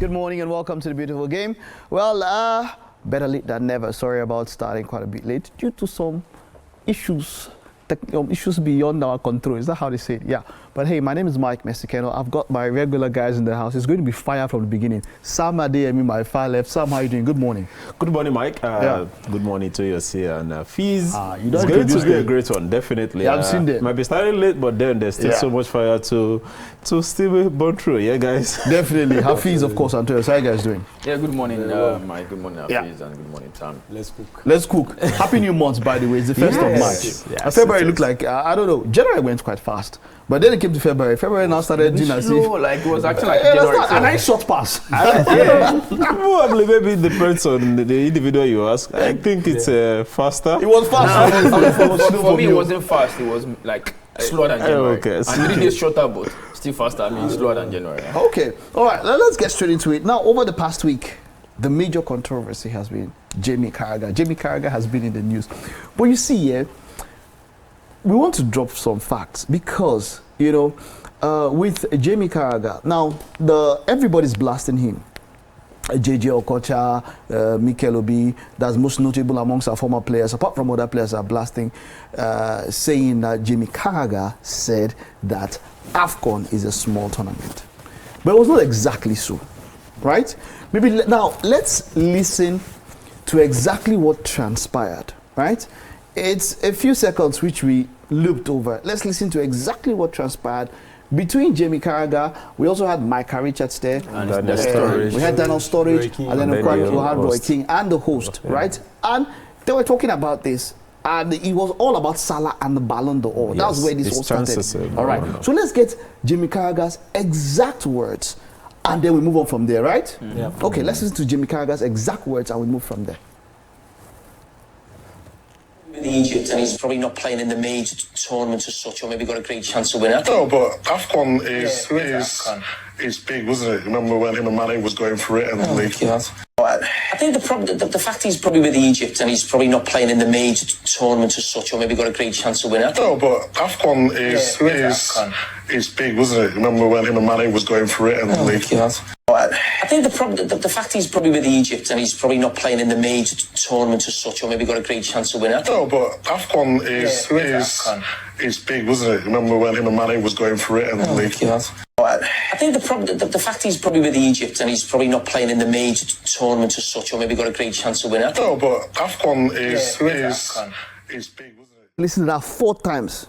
Good morning and welcome to the beautiful game. Well, better late than never. Sorry about starting quite a bit late due to some issues, issues beyond our control. Is that how they say it? Yeah. But hey, my name is Mike Mexicano. I've got my regular guys in the house. It's going to be fire from the beginning. Sam Adeyemi, my far left. Sam, how are you doing? Good morning. Good morning, Mike. Good morning to you here. And Fees, it's going to be a great one, definitely. Yeah, I've seen them. Might be starting late, but then there's still so much fire to still burn through. Yeah, guys. Definitely. Hafiz, of course, and How are you guys doing? Yeah, good morning, Mike. Good morning, Hafiz, and good morning, Tam. Let's cook. Let's cook. Happy New Month, by the way. It's the 1st of March. Yes, February looked like, I don't know, January went quite fast. But then it came to February. February now started doing as if... like it was actually like January. A nice short pass. Probably maybe it depends on the individual you ask. I think it's faster. It was fast. For me, it wasn't fast. It was like slower than January. Okay. And 3 days shorter, but still faster. I mean, slower than January. Okay. All right. Let's get straight into it. Now, over the past week, the major controversy has been Jamie Carragher. Jamie Carragher has been in the news. But you see, we want to drop some facts because, you know, with Jamie Carragher, now everybody's blasting him. JJ Okocha, Mikel Obi, that's most notable amongst our former players, apart from other players are blasting, saying that Jamie Carragher said that AFCON is a small tournament. But it was not exactly so, right? Maybe now let's listen to exactly what transpired, right? It's a few seconds which we looped over. Let's listen to exactly what transpired between Jamie Carragher. We also had Micah Richards there. And Storage. We had Daniel Storage. And then of course we had Roy King and the host, right? And they were talking about this. And it was all about Salah and the Ballon d'Or. That's where this all started. All right. So let's get Jamie Carragher's exact words. And then we move on from there, right? Yeah. Okay, let's listen to Jamie Carragher's exact words and we move from there. With Egypt, and he's probably not playing in the major tournament as such, or maybe got a great chance to win it. No, but AFCON is big, wasn't it? Remember when him and Mane was going for it in the league? I think the fact he's probably with Egypt and he's probably not playing in the major tournament as such, or maybe got a great chance to win it. No, but AFCON is big, wasn't it? Remember when him and Mane was going for it in the league? I think the fact he's probably with Egypt and he's probably not playing in the major tournament as such, or maybe got a great chance to win it. No, but AFCON is big, wasn't it? Remember when him and Mane was going for it in the league? I think the fact he's probably with Egypt and he's probably not playing in the major tournament as such, or maybe got a great chance to win it. No, but AFCON is big, wasn't it? Listen to that 4 times.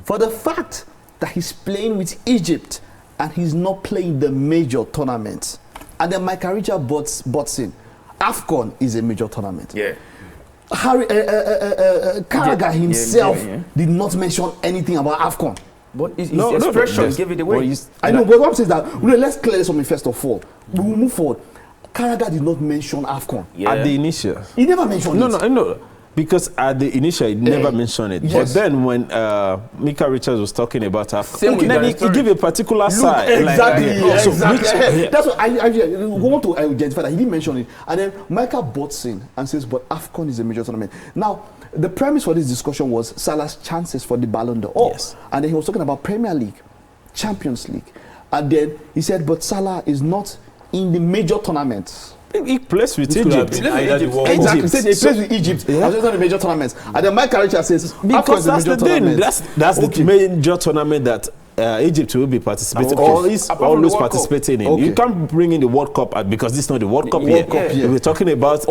For the fact that he's playing with Egypt and he's not playing the major tournaments. And then Micah Richards butts in. AFCON is a major tournament. Yeah. Carragher himself did not mention anything about AFCON. But his expression gave it away. I know, but what I'm saying is that let's clear this something first of all. We will move forward. Carragher did not mention AFCON. Yeah. At the initial. He never mentioned it. No. Because at the initial, he never mentioned it. Yes. But then when Micah Richards was talking about AFCON, then he gave a particular side. Exactly. That's what I want to identify that he didn't mention it. And then Micah butts in and says, but AFCON is a major tournament. Now, the premise for this discussion was Salah's chances for the Ballon d'Or. Yes. And then he was talking about Premier League, Champions League. And then he said, but Salah is not in the major tournaments. He plays with Egypt. Exactly. He said he plays with Egypt. Yeah. And not the major tournaments. And then Mike Carragher says, because that's the thing. That's the major tournament that Egypt will be participating, or is always participating in. Okay. You can't bring in the World Cup because this is not the World Cup yet. We're talking about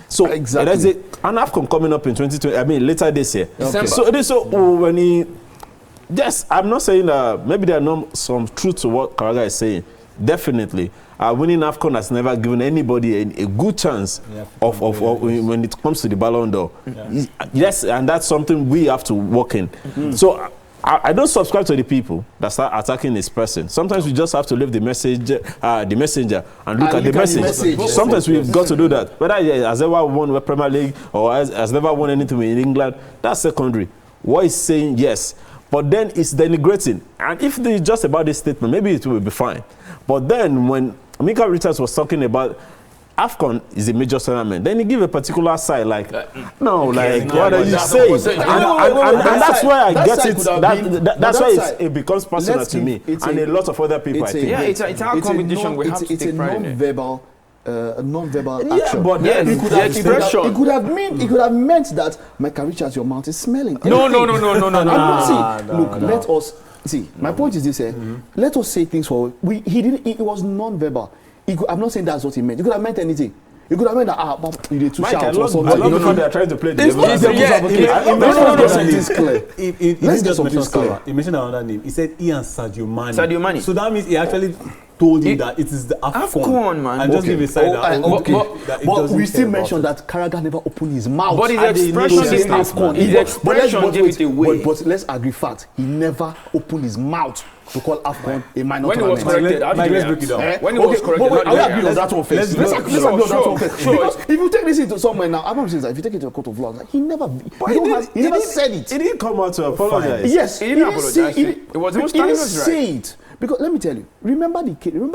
so exactly. There's an AFCON coming up in 2020. I mean later this year. Okay. So when he, yes, I'm not saying that maybe there are not some truth to what Carragher is saying. Definitely, winning AFCON has never given anybody a good chance of when it comes to the Ballon d'Or. Yes, and that's something we have to work in. So I don't subscribe to the people that start attacking this person. Sometimes we just have to leave the messenger and look at the message. Sometimes we've got to do that. Whether he has ever won the Premier League or has never won anything in England, that's secondary. What he's saying, yes. But then it's denigrating. And if it's just about this statement, maybe it will be fine. But then when Micah Richards was talking about AFCON is a major tournament. Then you give a particular side what are you saying? And that's why I get it. That's why it becomes personal to me and a lot of other people. I think. Yeah, it's our competition. We have to take pride in it. Non-verbal action. But it could have meant that Michael Richards, your mouth is smelling. No. Look, let us see. My point is this: let us say things for. He didn't. It was non-verbal. I'm not saying that's what he meant. He could have meant anything. He could have meant that you did too sharp or something. I love how they are trying to play the game. Let's get something clear. He mentioned another name. He said he and Sadio Mane. So that means he actually told him that it is the AFCON, man. And just give a side but we still mentioned that Carragher never opened his mouth. But his expression gave it away. But let's agree fact. He never opened his mouth to call AFCON a minor when tournament. He was corrected, let's break it down. When he was corrected, I agree on that one first. Let's agree on that one first. Because if you take this into somewhere now, I'm saying that if you take it to a court of law, he never said it. He didn't come out to apologize. Yes, he didn't apologize. It was he didn't say it. Because let me tell you, remember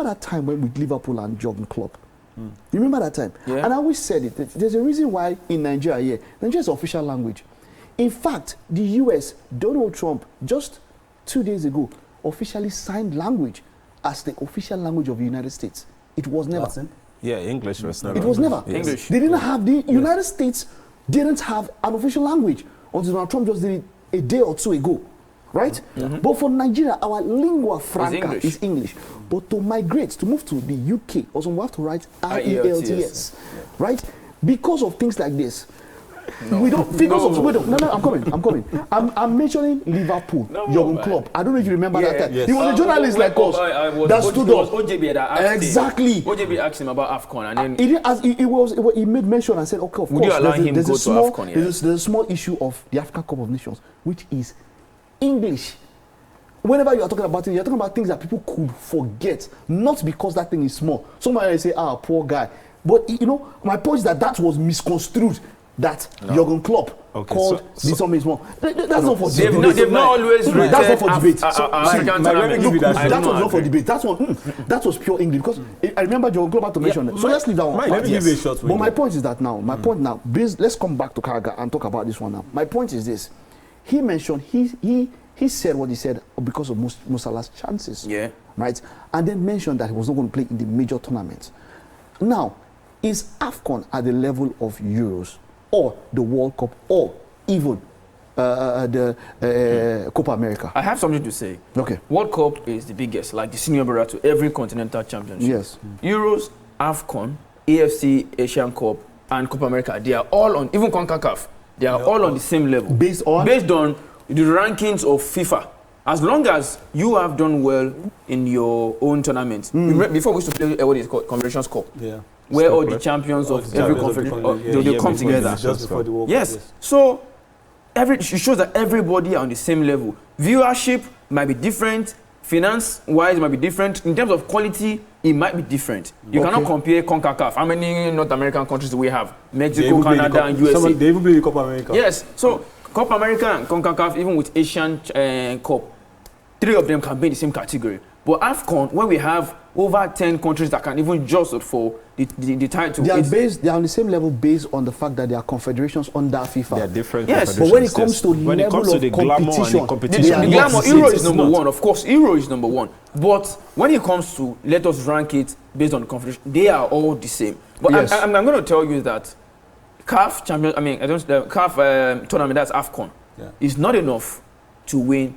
that time when with Liverpool and Jurgen Klopp? You remember that time? Yeah. And I always said it. There's a reason why in Nigeria, Nigeria is official language. In fact, the US, Donald Trump, just 2 days ago, officially signed language as the official language of the United States. It was never. Yeah, English was never. It was never. Yes. English. They didn't have the United States didn't have an official language until Donald Trump just did it a day or two ago. Right? But for Nigeria, our lingua franca is English. But to migrate, to move to the UK, also we have to write IELTS. Right? Because of things like this. We don't. I'm coming. I'm mentioning Liverpool, Jurgen Klopp. I don't know if you remember that time. Yes. He was a journalist like us that stood up. OJB that asked exactly. him. OJB asked him about AFCON, and then he made mention and said, "Okay, of would course." You allow him go to AFCON? Yeah. There's a small issue of the African Cup of Nations, which is English. Whenever you are talking about it, you're talking about things that people could forget, not because that thing is small. Somebody may say, poor guy. But, my point is that was misconstrued, that Jurgen Klopp called this something small. That's not for debate. They've not always rated that's not for debate. African tournament. That was not for debate. That was pure English. Because I remember Jurgen Klopp had to mention that. So let's leave that one. Let me give you a short window. But my point is that now, let's come back to Carragher and talk about this one now. My point is this. He mentioned, he said what he said because of Mo Salah's chances. Yeah. Right? And then mentioned that he was not going to play in the major tournaments. Now, is AFCON at the level of Euros or the World Cup or even the Copa America? I have something to say. Okay. World Cup is the biggest, like the senior brother to every continental championship. Yes. Euros, AFCON, AFC, Asian Cup, and Copa America, they are all on, even CONCACAF, they are all on the same level. Based on the rankings of FIFA. As long as you have done well in your own tournament. Before we used to play what is called Confederations Cup. Yeah. Where all the champions of every confederation they come together. Just before the World Cup. Yes. So it shows that everybody are on the same level. Viewership might be different, finance-wise might be different. In terms of quality, it might be different. You cannot compare CONCACAF. How many North American countries do we have? Mexico, Canada, and USA. They even play the Copa America. Yes. So Copa America and CONCACAF, even with Asian Cup, 3 of them can be in the same category. But AFCON, when we have over 10 countries that can even jostle for the title. They are on the same level based on the fact that they are confederations under FIFA. They are different. Yes, but when it comes to the competition, the glamour, Euro is number one. Of course, Euro is number one. But when it comes to let us rank it based on the confederation, they are all the same. But yes. I'm going to tell you that CAF champion, the CAF tournament, that's AFCON, is not enough to win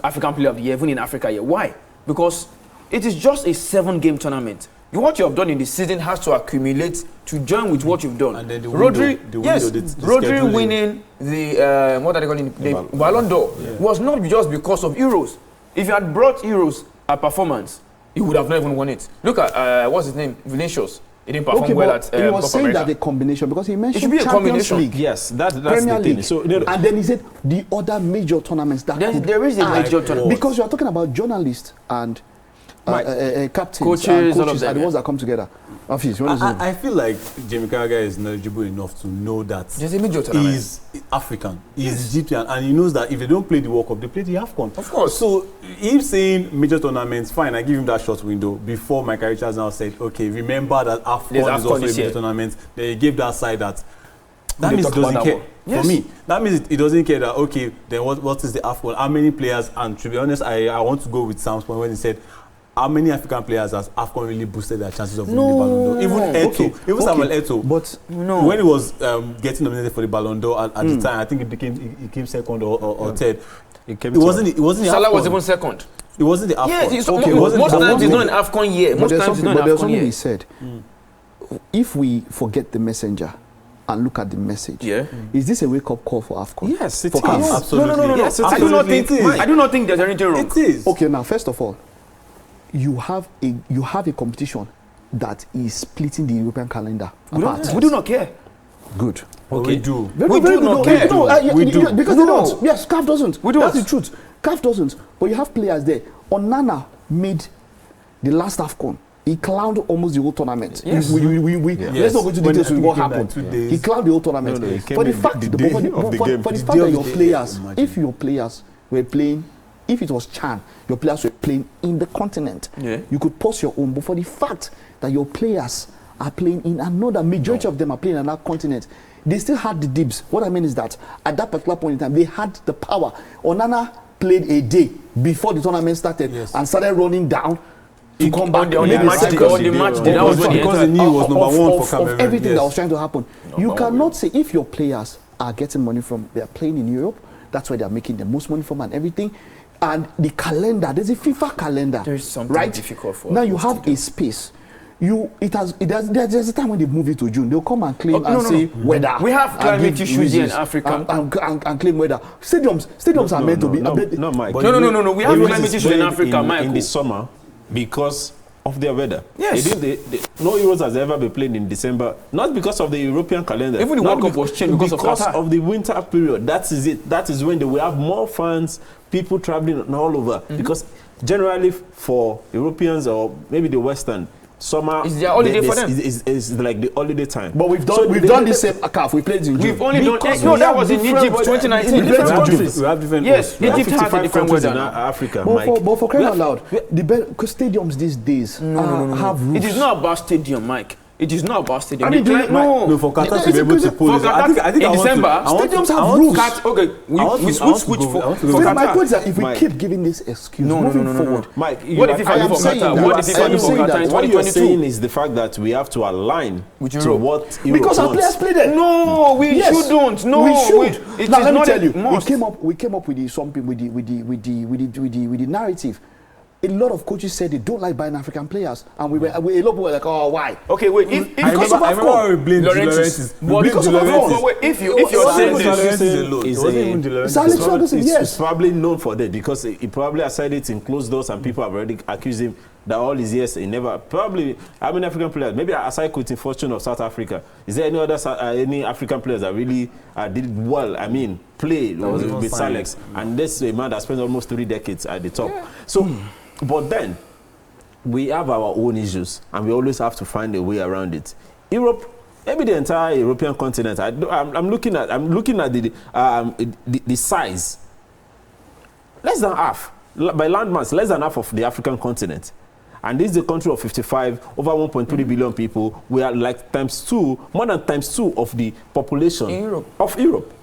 African Player of the Year, even in Africa. Why? Because it is just a 7-game tournament. What you have done in the season has to accumulate to join with what you've done. And then Rodri winning the what are they calling the Ballon d'Or was not just because of Euros. If you had brought Euros at performance, he would have not even won it. Look at what's his name, Vinicius. He didn't perform well at he was saying that the combination because he mentioned Champions League. Yes, that's Premier the thing. League. So, and then he said the other major tournaments that there is a major tournament because you are talking about journalists and captains coaches and coaches are the ones that come together. I feel like Jamie Carragher is knowledgeable enough to know that he's African, he's Egyptian, and he knows that if they don't play the World Cup, they play the AFCON. Of course. So him saying major tournaments, fine, I give him that short window. Before Michael Richards now said, okay, remember that AFCON is also a major tournament. They gave that side that means he doesn't care. Yes. For me, that means he doesn't care that, okay, then what is the AFCON? How many players? And to be honest, I want to go with Sam's point when he said, how many African players has AFCON really boosted their chances of winning the Ballon d'Or? Even Eto'o, Samuel Eto'o. But when he was getting nominated for the Ballon d'Or at the time, I think he came second or third. It wasn't Salah was even second. It wasn't the AFCON. Yes, most times it's not an AFCON year. Most times it's not an AFCON year. But there's something he said. If we forget the messenger and look at the message, is this a wake-up call for AFCON? Yes, it is. Absolutely. No. Yes, I do not think there's anything wrong. It is. Okay, now, first of all, you have a competition that is splitting the European calendar apart. We do not care. Good. Okay. We do. We do not care. We do. Because they don't. Yes, CAF doesn't. We do. That's the truth. CAF doesn't. But you have players there. Onana made the last AFCON. He clowned almost the whole tournament. Yes. Let's not go into details with what happened. He clowned the whole tournament. For the fact that your players, if your players were playing, if it was Chan, your players were playing in the continent, you could post your own. But for the fact that your players are playing in another, majority of them are playing in another continent, they still had the dibs. What I mean is that at that particular point in time, they had the power. Onana played a day before the tournament started and started running down to come back on the match day. That was because he knew he was number one for Cameroon. Of everything that was trying to happen. You cannot say if your players are getting money from, they are playing in Europe, that's where they are making the most money from and everything. And the calendar, there's a FIFA calendar. There is something difficult for us. Now you have a space. There's a time when they move it to June, they'll come and claim say weather. We have climate issues here in Africa and claim weather. Stadiums are meant to be. No, Mike. No. We have climate issues in Africa, Mike. In the summer because of their weather. Yes. No Euros has ever been played in December, not because of the European calendar. Even the World Cup was changed because of the winter period. That is it. That is when they will have more fans, people traveling all over. Because generally for Europeans or maybe the Western, summer is their holiday for them. Is like the holiday time. But we've done this same CAF. We played in June. We've only done. No, that was in Egypt 2019. Different countries. We have different. Yes, Egypt has a different weather in Africa. But for crying out loud, because stadiums these days have roofs. It is not about stadium, Mike. It is not about stadium. I mean, no, for Qatar to be able to pull this. I think in December, stadiums have roofs. Okay, we switch for my point is that if we keep giving this excuse moving forward, Mike, what if FIFA do for Qatar? What if FIFA do for Qatar in 2022? What you're saying is the fact that we have to align to what Europe because our players play there. No, we shouldn't. No, we should. Now let me tell you, we came up with the narrative. A lot of coaches said they don't like buying African players, and a lot of people were like, "Oh, why?" Okay, wait. I remember we blamed Laurentis. If you're saying this, it's probably known for that because he probably said it in closed doors, and people have already accused him that all his years he never probably. I mean, African players. Maybe aside Quentin Fortune of South Africa, is there any African players that really did well? I mean, play with Salex, and this is a man that spent almost 3 decades at the top. So. But then, we have our own issues, and we always have to find a way around it. Europe, maybe the entire European continent. I'm looking at the size. Less than half, by landmass, less than half of the African continent. And this is a country of 55, over 1.3 billion people. We are like more than times two of the population of Europe.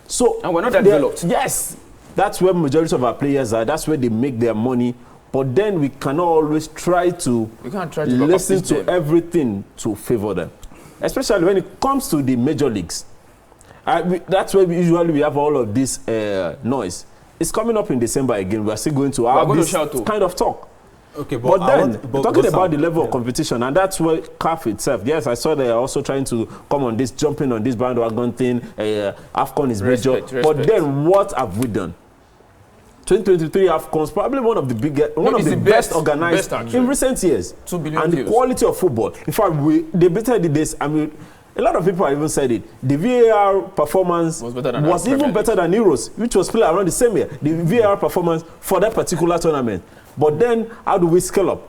So, and we're not that developed. Yes, that's where majority of our players are. That's where they make their money. But then we cannot always try to listen to everything to favor them, especially when it comes to the major leagues. That's where we have all of this noise. It's coming up in December again. We are still going to have this kind of talk. Okay, but then talking about the level of competition, and that's where CAF itself. Yes, I saw they are also trying to come on this, jumping on this bandwagon thing. AFCON is major, but then what have we done? 2023 AFCON is probably one of the biggest, one of the best organized in recent years. 2 billion and views. The quality of football. In fact, we debated this. I mean, a lot of people have even said it. The VAR performance was even better than Euros, which was played around the same year. The VAR performance for that particular tournament. But then, how do we scale up?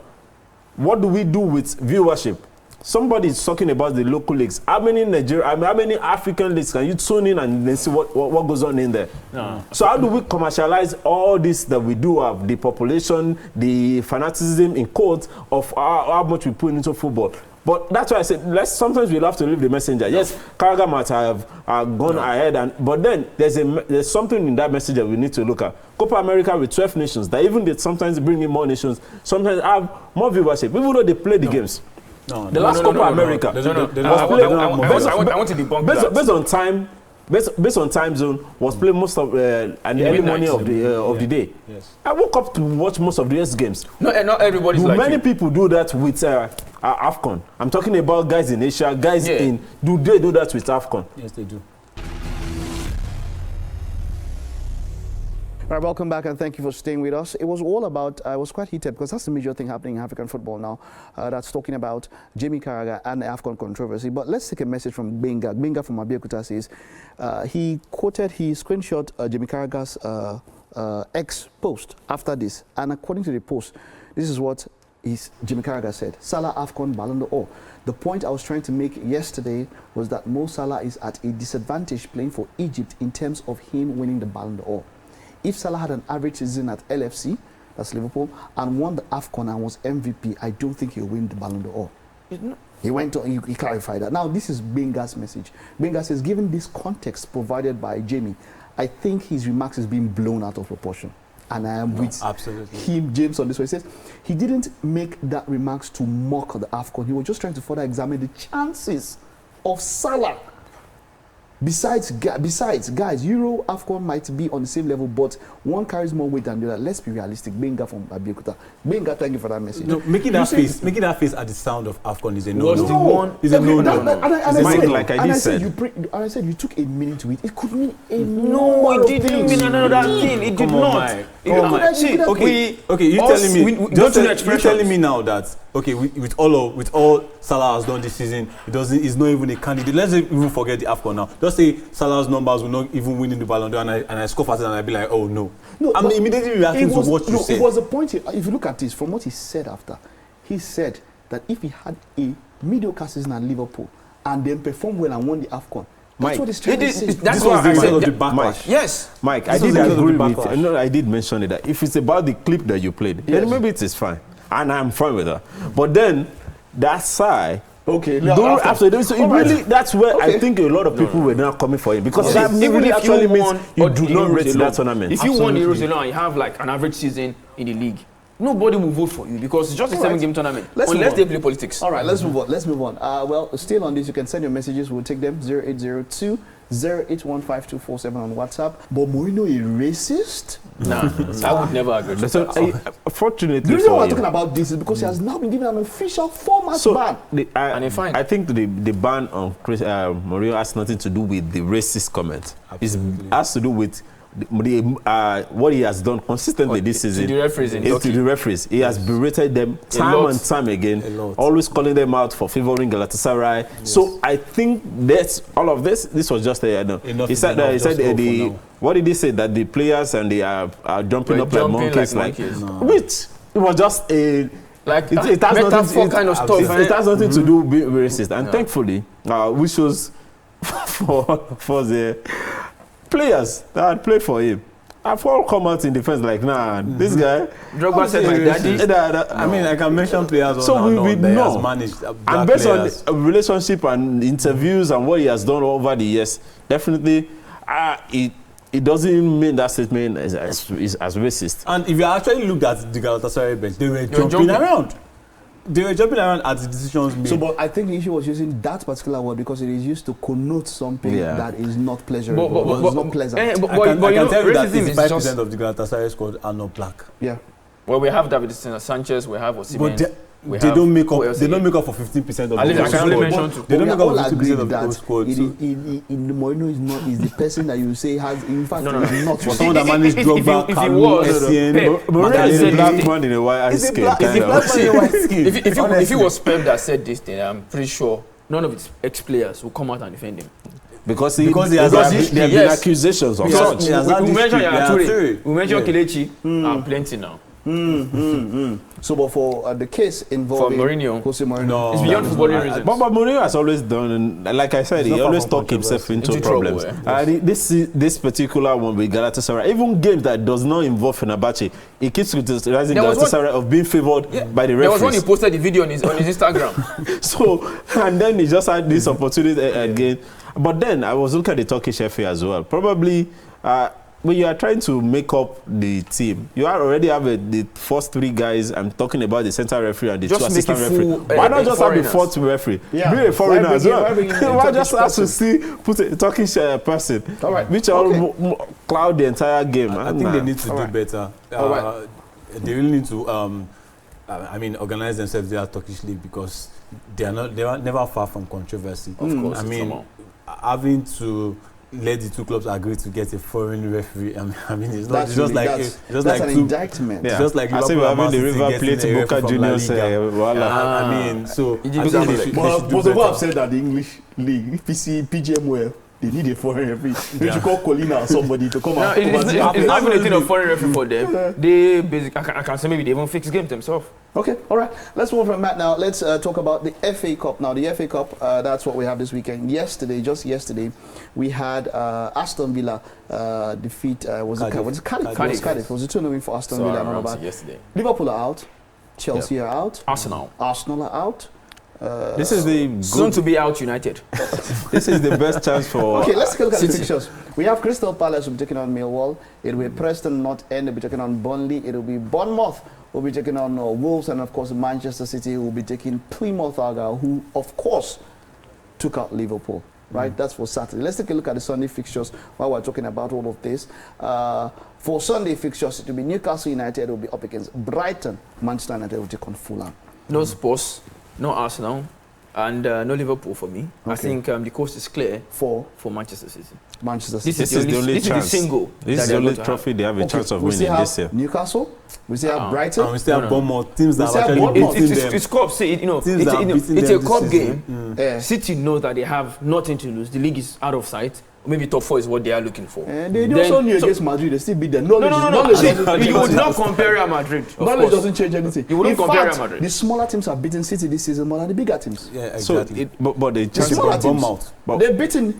What do we do with viewership? somebody is talking about the local leagues. How many how many African leagues can you tune in and then see what goes on in there? No. So how do we commercialize all this that we do have, the population, the fanaticism in quotes of how much we put into football? But that's why I said, sometimes we'll have to leave the messenger. No. Yes, Carragher might have gone ahead, but then there's something in that message that we need to look at. Copa America with 12 nations, that even they sometimes bring in more nations, sometimes have more viewership, even though they play the games. No, the last Copa America. I want to debunk that. Based on time zone, was played most of and the early morning of the day. Yes. I woke up to watch most of the US games. Not everybody's like many people do that with AFCON. I'm talking about guys in Asia, guys in. Do they do that with AFCON? Yes, they do. All right, welcome back and thank you for staying with us. It was all about, I was quite heated because that's the major thing happening in African football now. That's talking about Jamie Carragher and the AFCON controversy. But let's take a message from Benga. Benga from Abeokuta says, he screenshot Jamie Carragher's X post after this. And according to the post, this is what Jamie Carragher said. Salah AFCON Ballon d'Or. The point I was trying to make yesterday was that Mo Salah is at a disadvantage playing for Egypt in terms of him winning the Ballon d'Or. If Salah had an average season at LFC, that's Liverpool, and won the AFCON and was MVP, I don't think he'll win the Ballon d'Or. He went on, he clarified that. Now, this is Benga's message. Benga says, given this context provided by Jamie, I think his remarks is being blown out of proportion. And I am with him, James, on this one. He says, he didn't make that remarks to mock the AFCON. He was just trying to further examine the chances of Salah. Besides, guys, Euro AFCON might be on the same level, but one carries more weight than the other. Let's be realistic. Benga from Abeokuta. Benga, thank you for that message. No, making that face at the sound of AFCON is a no-no. Is a no-no. And I said you took a meaning to it. It could mean a no. It didn't mean another thing. It did not. Okay. You're telling me now that with all Salah has done this season, he's not even a candidate. Let's even forget the AFCON now. Just say Salah's numbers will not even win in the Ballon d'Or, and I scoff at it and I'll be like, oh no. I'm immediately reacting to what you said. It was a point here. If you look at this, from what he said after, he said that if he had a mediocre season at Liverpool and then performed well and won the AFCon, Mike, that's what he's trying to say. That's what I said. The backlash. Yes. Mike, I did agree with. No, I did mention it. That if it's about the clip that you played, then maybe it is fine, and I'm fine with that. But then that side. Okay. After so really, that's where I think a lot of people were not coming for him, because that really actually means you do not rate that tournament. If you won Euros alone and you have like an average season in the league, nobody will vote for you because it's just a 7-game tournament. Unless they play politics. All right, let's move on. Well, still on this, you can send your messages. We'll take them 0802 0815247 on WhatsApp. But Mourinho is racist? Nah, I would never agree. So, fortunately, the reason why I'm talking about this is because he has now been given an official 4-match ban. I think the ban on Mourinho has nothing to do with the racist comment. It has to do with what he has done consistently this season. To the referees. He has berated them time and time again, always calling them out for favoring Galatasaray. Yes. So I think that's all of this. This was just he said what did he say, that the players and they are jumping up like monkeys, which it was just a it has nothing kind of stuff. It has nothing to do with racist, and thankfully, we shows for the players that had played for him have all come out in defense like, this guy. Drogba said my daddy. I mean, I can mention players. So we know, and based on relationship and interviews and what he has done over the years, definitely, it doesn't mean that statement is as racist. And if you actually looked at the Galatasaray bench, they were jumping around. They were jumping around at the decisions made. So, but I think the issue was using that particular word because it is used to connote something that is not pleasurable. But it's not pleasant. I can tell you that 85% of the Galatasaray squad are not black. Yeah. Well, we have David Sanchez, we have Osimhen. They don't make up for 15% of the squad. They don't make up for 15% of the squad. Mourinho is the person that you say has, in fact, not for someone that managed Drogba, Camus, Essien. Mourinho is a black man in a white skin. If it was Pep that said this, then I'm pretty sure none of his ex-players will come out and defend him. Because there have been accusations of such. We mentioned Yature, we mentioned Kelechi, and plenty now. So, but for the case involving Jose Mourinho, it's beyond footballing reasons. But Mourinho has always done, and like I said, he always talked himself into problems. This particular one with Galatasaray, even games that does not involve Fenerbahce, he keeps criticizing Galatasaray of being favoured by the referees. There was one he posted the video on his Instagram. So, and then he just had this opportunity again. But then I was looking at the Turkish FA as well. Probably when you are trying to make up the team, you already have the first 3 guys. I'm talking about the central referee and the 2 assistant referees. Why not just have the 4th referee? Yeah. Be a foreigner as well. Why just have to put a Turkish person, which cloud the entire game? I think they need to do better. They really need to, organize themselves their Turkish league, because they are never far from controversy. Of course, having to let the 2 clubs agree to get a foreign referee. It's not just like an indictment. It's just like I say we're having the River Plate Boca Juniors. So most of us have said that the English league, PGMOL, they need a foreign referee. They should call Colina or somebody to come out. It's not even a thing of foreign referee for them. They basically, I can say maybe they even fix games themselves. Okay, all right. Let's move from that now. Let's talk about the FA Cup now. The FA Cup, that's what we have this weekend. Just yesterday, we had Aston Villa defeat, was it Cardiff? It was a 2-0 for Aston Villa. Yesterday. Liverpool are out. Chelsea are out. Arsenal are out. This is the soon to be out United. This is the best chance for. Okay, let's look at the fixtures. We have Crystal Palace will be taking on Millwall. It will be Preston North End will be taking on Burnley. It will be Bournemouth will be taking on Wolves, and of course Manchester City will be taking Plymouth Argyle, who of course took out Liverpool. Right, that's for Saturday. Let's take a look at the Sunday fixtures while we're talking about all of this. For Sunday fixtures, it will be Newcastle United will be up against Brighton. Manchester United will take on Fulham. No Spurs, no Arsenal, and no Liverpool for me. Okay. I think the coast is clear for Manchester City. This is the only chance. This is the only trophy they have a chance of winning this year. Newcastle, we still have Brighton, and we still have Bournemouth. Teams that have actually beaten them. It's cup. It's a cup game. City knows that they have nothing to lose. The league is out of sight. Maybe top 4 is what they are looking for. They also knew against Madrid. They still beat them. No. You would not compare Real Madrid. Knowledge doesn't change anything. You wouldn't compare Real Madrid. The smaller teams have beaten City this season more than the bigger teams. Yeah, exactly. But the smaller teams. They've beaten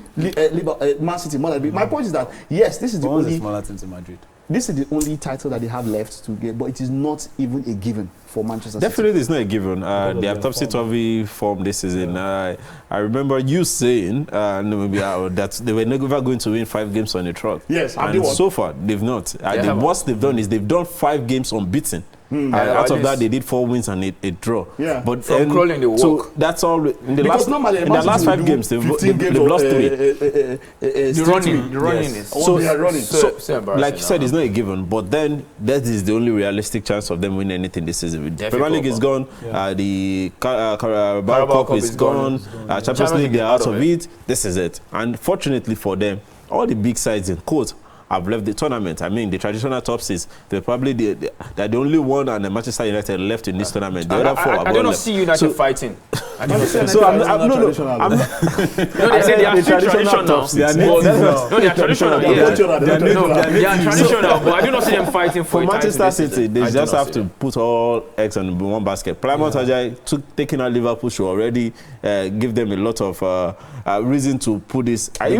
Man City more than big. My point is that yes, this is the only smaller teams in Madrid. This is the only title that they have left to get, but it is not even a given for Manchester City. Definitely, it's not a given. They have topsy-turvy form this season. I remember you saying that they were never going to win 5 games on a trot. Yes, and so far they've not. The worst they've done is they've done 5 games unbeaten. Out of that, they did 4 wins and a draw. Yeah. But from crawling the walk. So that's all. In the last 5 games, they've lost 3. The running is. So like you said, it's not a given. But then that is the only realistic chance of them winning anything this season. The Premier League is gone. The Carragher-Afcon Cup is gone. Champions League, they're out of it. This is it. And fortunately for them, all the big sides in quote have left the tournament. I mean, the traditional top 6, they're probably they're the only one, and Manchester United left in this tournament. The other 4 are gone. I do not see United fighting. I don't see so I'm not. No, they say they are traditional now. They are traditional. They are traditional, but I do not see them fighting for Manchester City. They just have to put all eggs in one basket. Plymouth taking out Liverpool should already give them a lot of reason to put this. I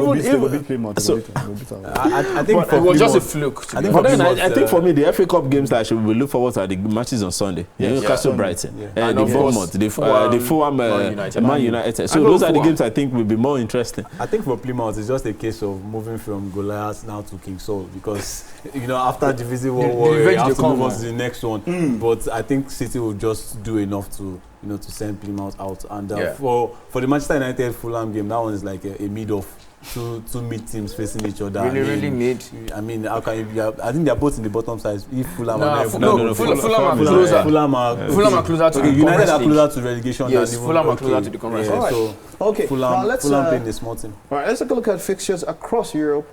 think it was just a fluke. I think for me, the FA Cup games that I should look forward to are the matches on Sunday. Newcastle, Brighton, the Bournemouth, the Fulham, Man United. So those are the games I think will be more interesting. I think for Plymouth, it's just a case of moving from Goliath now to King Saul, because after the Divisive War, you have to move on to the next one. But I think City will just do enough to to send Plymouth out. And for the Manchester United Fulham game, that one is like a mid-off. Two mid teams facing each other. Really mid. I mean, how can you? I think they are both in the bottom side. If Fulham Fulham are closer. Fulham are closer to the United are closer to relegation. Yes, Fulham are closer to the Conference League. So Fulham playing the small team. All right, let's take a look at fixtures across Europe.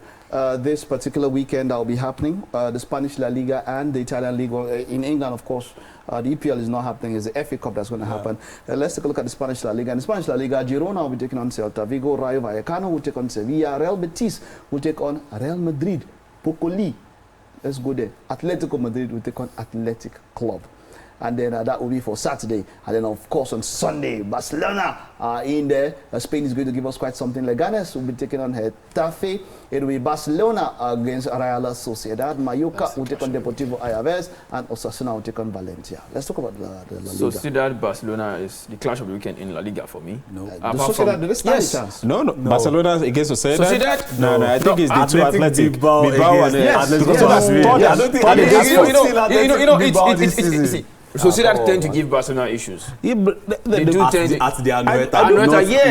This particular weekend that will be happening, the Spanish La Liga and the Italian League. Well, in England, of course, the EPL is not happening. It's the FA Cup that's going to happen. Let's take a look at the Spanish La Liga. In the Spanish La Liga, Girona will be taking on Celta Vigo, Rayo Vallecano will take on Sevilla, Real Betis will take on Real Madrid, Pocoli, let's go there, Atletico Madrid will take on Athletic Club. and then that will be for Saturday. And then, of course, on Sunday, Barcelona are in there. Spain is going to give us quite something. Leganes will be taking on Getafe. It will be Barcelona against Real Sociedad. Mallorca will take on Deportivo Alaves, and Osasuna will take on Valencia. Let's talk about the La Liga. Sociedad Barcelona is the clash of the weekend in La Liga for me. No. The Sociedad, do they stand a chance? No. Barcelona against Sociedad? No, I think it's the two Athletic. Bilbao and I don't think Sociedad tend to give Barcelona issues. They do tend at the Anoeta,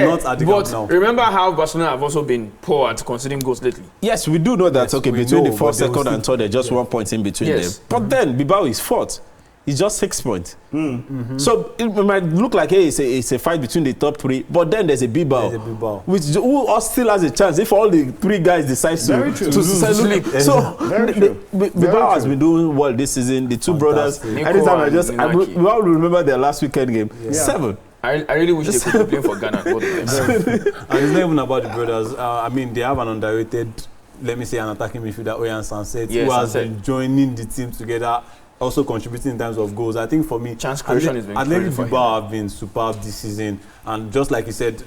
not at the But remember how Barcelona have also been poor at conceding goals lately. Yes, we do know that. Okay, between the first, second, and third, there's just 1 point in between them. But then Bilbao is fourth. It's just 6 points. So it might look like, hey, it's a fight between the top three, but then there's a Bilbao, who still has a chance if all the three guys decide to sleep. So Bilbao has been doing well this season. The two brothers, anytime we all remember their last weekend game, 7. I really wish they could be playing for Ghana. And it's not even about the brothers. I mean, they have an underrated, let me say, an attacking midfielder, Oyan Sanset, who has been joining the team together, also contributing in terms of goals. I think for me, chance creation is Athletic Bilbao have been superb this season, and just like you said,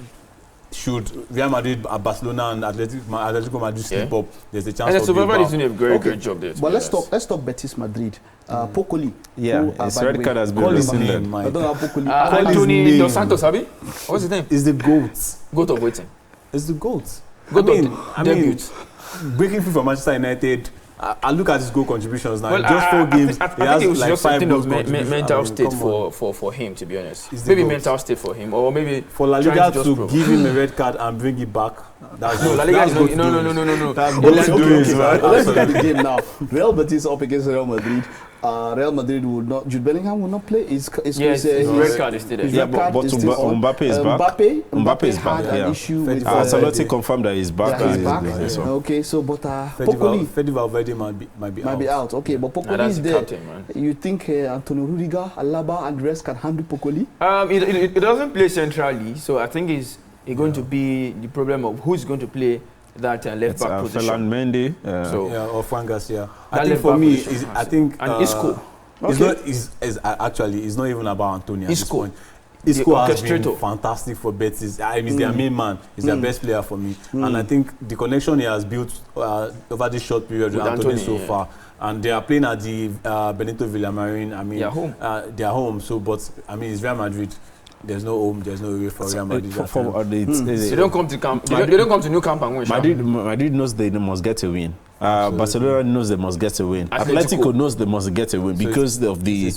should Real Madrid, Barcelona, and Atletico Madrid slip up, there's a chance. And Bilbao is doing a great job there. But let's talk Betis Madrid. Pocoli. Yeah, his red card has been rescinded. I don't know Pocoli. Anthony Dos Santos, Abi? What's his name? It's the GOAT. GOAT of waiting. It's the GOAT. I mean, breaking free from Manchester United. I look at his goal contributions now. Well, just 4 games. I think it was like just something of mental state for him, to be honest. Maybe mental state for him, or maybe for La Liga to give him a red card and bring it back. La Liga is no. Let's look at the game now. Real Betis up against Real Madrid. Real Madrid would not. Jude Bellingham will not play. His red card is still there. Yeah, but Mbappe is back. Mbappe is back. An issue with Ancelotti confirmed that he's back. Yeah, he's back. Okay, so but Fede Valverde might be out. Okay, but Pocoli is there. You think Antonio Rudiger, Alaba, and the rest can handle Pocoli? It doesn't play centrally, so I think it's going to be the problem of who's going to play that left back position. Ferland Mendy, or Fran Garcia. I think for me, Isco. It's not even about Antonio. Isco. Isco has been fantastic for Betis. He's their main man. He's their best player for me. And I think the connection he has built over this short period with Antonio so far. And they are playing at the Benito Villamarin. I mean, they are home. So, but I mean, it's Real Madrid. There's no home, there's no way for Real Madrid. They don't come to camp. They don't come to new camp and win. Madrid knows they must get a win. Barcelona knows they must get a win. Atletico knows they must get a win because of the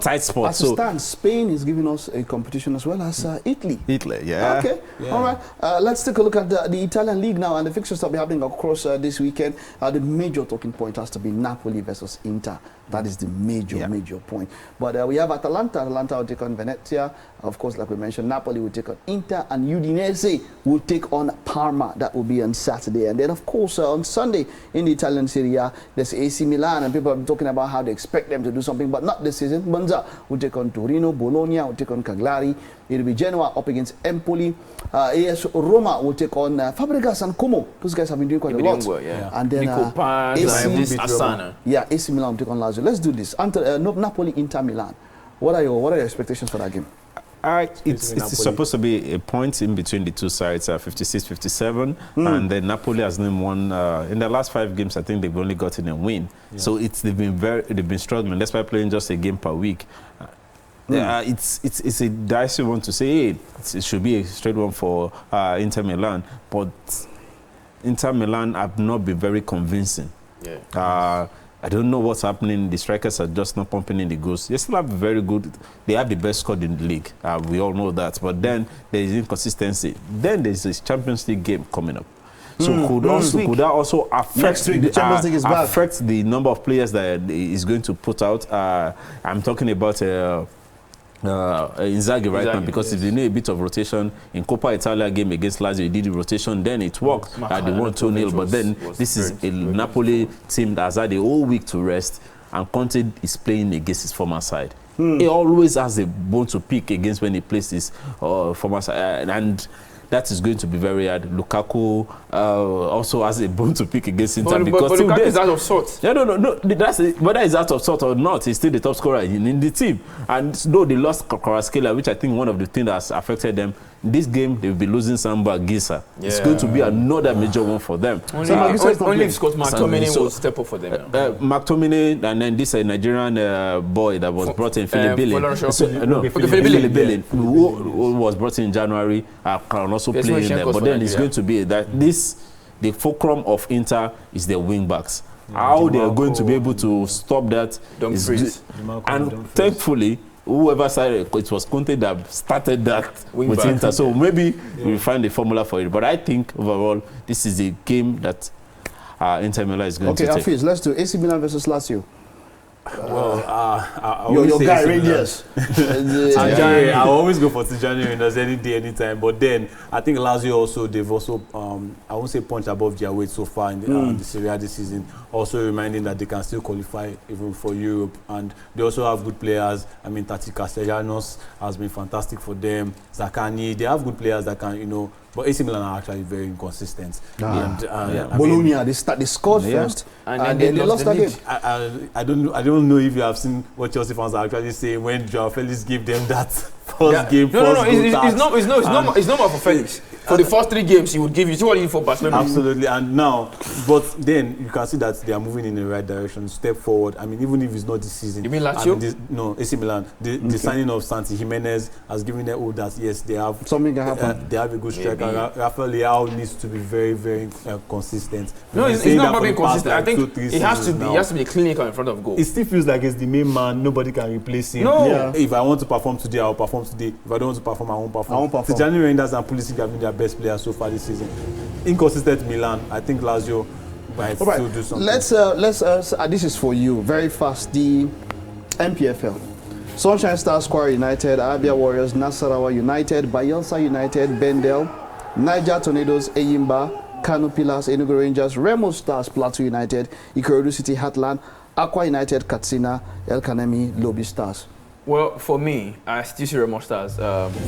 tight spot. As it stands, Spain is giving us a competition as well as Italy. Yeah. Okay, all right. Let's take a look at the Italian league now and the fixtures that will be happening across this weekend. The major talking point has to be Napoli versus Inter. That is the major point. But we have Atalanta. Atalanta will take on Venezia. Of course, like we mentioned, Napoli will take on Inter, and Udinese will take on Parma. That will be on Saturday. And then, of course, on Sunday in the Italian Serie A, there's AC Milan, and people are talking about how they expect them to do something, but not this season. Monza will take on Torino. Bologna will take on Cagliari. It will be Genoa up against Empoli. AS Roma will take on Fabregas and Como. Those guys have been doing quite a lot. And then AC Milan will take on Lazio. Let's do this. Napoli, Inter Milan. What are your expectations for that game? It's supposed to be a point in between the two sides, 56-57, and then Napoli has not won in the last 5 games. I think they've only gotten a win, so they've been struggling. That's why playing just a game per week. It's a dicey one to say. It should be a straight one for Inter Milan, but Inter Milan have not been very convincing. I don't know what's happening. The strikers are just not pumping in the goals. They still have very good. They have the best squad in the league. We all know that. But then there is inconsistency. Then there is a Champions League game coming up. So could that also affect the number of players that is going to put out? I'm talking about Inzaghi now, because if they need a bit of rotation in Coppa Italia game against Lazio, he did the rotation, then it worked at the 1-2-0. But then this is a Napoli team that has had a whole week to rest, and Conte is playing against his former side. He always has a bone to pick against when he plays his former side, and that is going to be very hard. Lukaku also has a bone to pick against Inter because but Lukaku is out of sorts. Yeah, no. That's whether he's out of sorts or not, he's still the top scorer in the team. And though they lost Carragher, which I think one of the things that's affected them, this game they will be losing Samba Gisa. Yeah. It's going to be another major one for them. Only if Scott McTominay will step up for them. McTominay and then this Nigerian boy that was brought in, Philip Ballon, who was brought in January, can also play in there. But then it's going to be that the fulcrum of Inter is their wing backs. How they are going to be able to stop that is and thankfully whoever started it was Conte that started that with Inter, so maybe we'll find a formula for it. But I think overall this is a game that Inter Milan is going to take. Okay, let's do AC Milan versus Lazio. Well, your guy Rangers. I always go for Tijani Rangers any day, anytime. But then I think Lazio also they've also I won't say punch above their weight so far in the Serie A this season. Also reminding that they can still qualify even for Europe, and they also have good players. I mean, Tati Castellanos has been fantastic for them. Zaccagni, they have good players that can But AC Milan are actually very inconsistent. Bologna, they scored first, and then they lost again. I don't know if you have seen what Chelsea fans are actually saying when Joao Felix gave them that first game. It's normal for Felix. For the first 3 games, he would give you 2 for Barcelona. Absolutely, and now, but then you can see that they are moving in the right direction, step forward. I mean, even if it's not this season. You mean Lazio? No, AC Milan. The signing of Santi Jimenez has given them all that. Yes, they have something can happen. They have a good striker. Rafael Leao needs to be very, very consistent. No, it's not about being consistent. I think it has to be. He has to be clinical in front of goal. It still feels like it's the main man. Nobody can replace him. No. Yeah. If I want to perform today, I'll perform today. If I don't want to perform, I won't perform. Tijani Reinders and Pulisic have been their best players so far this season. Inconsistent Milan. I think Lazio might still do something. Let's this is for you very fast. The NPFL. Sunshine Stars, Square United, Abia Warriors, Nasarawa United, Bayelsa United, Bendel, Niger Tornadoes, Eyimba, Kano Pillars, Enugu Rangers, Remo Stars, Plateau United, Ikorodu City, Heartland, Aqua United, Katsina, El Kanemi, Lobi Stars. Well, for me, I still see Remo Stars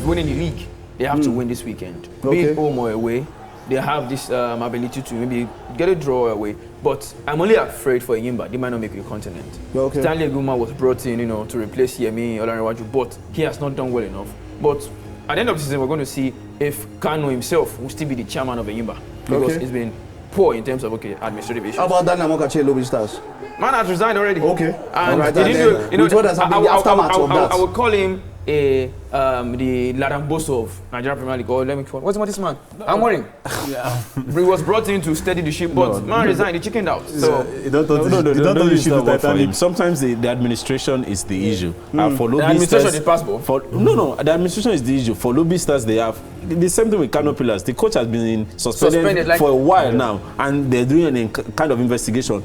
winning the league. They have to win this weekend. Be it home or away, they have this ability to maybe get a draw away. But I'm only afraid for Eyimba. They might not make a continent. Okay. Stanley Aguma was brought in, to replace Yemi Olanrewaju, but he has not done well enough. But at the end of the season, we're going to see if Kano himself will still be the chairman of Eyimba, because he's been poor in terms of administrative issues. How about Dana Mokache Lobi Stars? Man has resigned already. Okay. And right, I would call him the Laramboso of Nigeria Premier League. What's this man? I'm worrying. He was brought in to steady the ship, but man resigned, he chickened out. So sometimes the administration is the issue. For the administration is possible. The administration is the issue. For Lobi Stars, they have the same thing with Kano Pillars. The coach has been suspended for a while now, and they're doing a kind of investigation.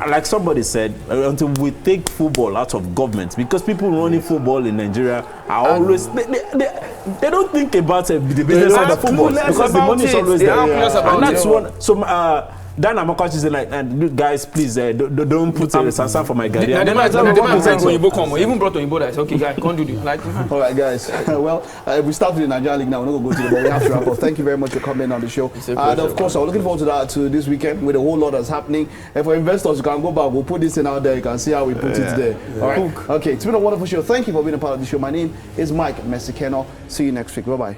Like somebody said, until we take football out of government, because people running football in Nigeria are always they don't think about the business side of football, because the money is always there. And that's one. So Dan Amokachi is like, guys, please don't put a sansan for my guy. Even brought Oyinbo that said, okay, guys, can't do this. All right, guys. Well, we start with the Nigerian League now. We're not going to go to the ball. We have to wrap up. Thank you very much for coming on the show. And of course, I'm looking forward to this weekend with a whole lot that's happening. And for investors, you can go back. We'll put this in out there. You can see how we put it there. All right. Okay, it's been a wonderful show. Thank you for being a part of the show. My name is Mike Mesikeno. See you next week. Bye-bye.